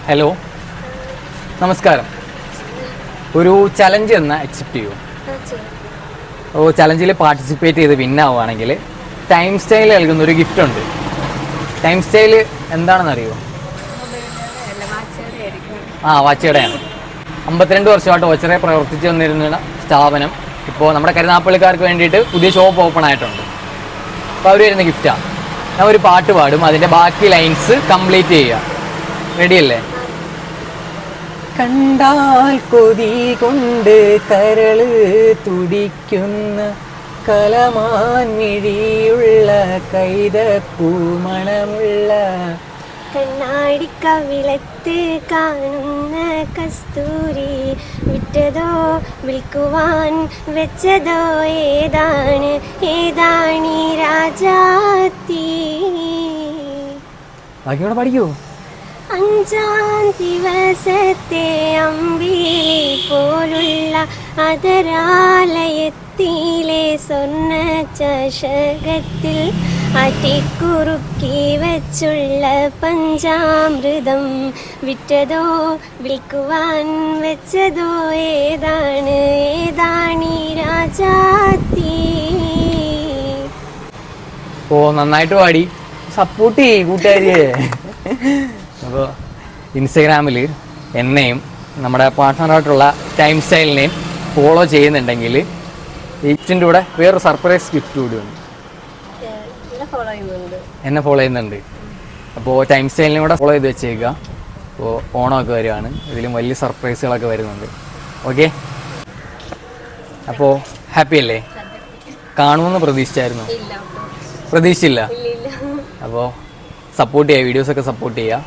Hello, നമസ്കാരം. ഒരു challenge എന്ന് അക്സെപ്റ്റ് ചെയ്യൂ. ചലഞ്ചിൽ പാർട്ടിസിപ്പേറ്റ് ചെയ്ത് വിന്നാവുകയാണെങ്കിൽ ടൈം സ്റ്റൈൽ നൽകുന്ന ഒരു ഗിഫ്റ്റ് ഉണ്ട്. ടൈം സ്റ്റൈൽ എന്താണെന്ന് അറിയുമോ? വാച്ചയുടെയാണ്. 52 വർഷമായിട്ട് ഓച്ചറെ പ്രവർത്തിച്ചു വന്നിരുന്ന സ്ഥാപനം ഇപ്പോൾ നമ്മുടെ കരുനാപ്പള്ളിക്കാർക്ക് വേണ്ടിയിട്ട് പുതിയ ഷോപ്പ് ഓപ്പൺ ആയിട്ടുണ്ട്. അപ്പോൾ അവർ വരുന്ന ഗിഫ്റ്റാണ്. ഞാൻ ഒരു പാട്ട് പാടും, അതിൻ്റെ ബാക്കി ലൈൻസ് കംപ്ലീറ്റ് ചെയ്യുക. റെഡിയല്ലേ? കണ്ടാൽ കൊതി കൊണ്ട് കരള് തുടിക്കുന്ന കലമാൻ മിഴിയുള്ള കൈതപ്പൂ മണമുള്ള കണ്ണാടിക്കവിളത്ത് കാണുന്ന കസ്തൂരി വിറ്റതോ വിൽക്കുവാൻ വെച്ചതോ ഏതാണീ രാജാത്തി. ബാക്കിയോടെ പഠിക്കൂ. 5-ാം ദിവസത്തെ അമ്പിളി പോലുള്ള അതരാലയത്തിലെ സ്വർണ്ണ ചഷകത്തിൽ അട്ടിക്കുറുക്കി വെച്ചുള്ള പഞ്ചാമൃതം വിറ്റതോ വിൽക്കുവാൻ വെച്ചതോ ഏതാണീ രാജാത്തി. നന്നായിട്ട് പാടി. സപ്പോർട്ട് ചെയ്യ് കൂട്ടുകാരിയെ. അപ്പോൾ ഇൻസ്റ്റഗ്രാമിൽ എന്നെയും നമ്മുടെ പാർട്ട്ണറായിട്ടുള്ള ടൈം സ്റ്റൈലിനെയും ഫോളോ ചെയ്യുന്നുണ്ടെങ്കിൽ ഗിഫ്റ്റിൻ്റെ കൂടെ വേറൊരു സർപ്രൈസ് ഗിഫ്റ്റ് കൂടി ഉണ്ട്. എന്നെ ഫോളോ ചെയ്യുന്നുണ്ട്. അപ്പോൾ ടൈം സ്റ്റൈലിനെ കൂടെ ഫോളോ ചെയ്ത് വെച്ചേക്കുക. അപ്പോൾ ഓണമൊക്കെ വരികയാണ്, ഇതിലും വലിയ സർപ്രൈസുകളൊക്കെ വരുന്നുണ്ട്. ഓക്കെ, അപ്പോൾ ഹാപ്പി അല്ലേ? കാണുമെന്ന് പ്രതീക്ഷിച്ചില്ല. അപ്പോൾ സപ്പോർട്ട് ചെയ്യുക, വീഡിയോസൊക്കെ സപ്പോർട്ട് ചെയ്യുക.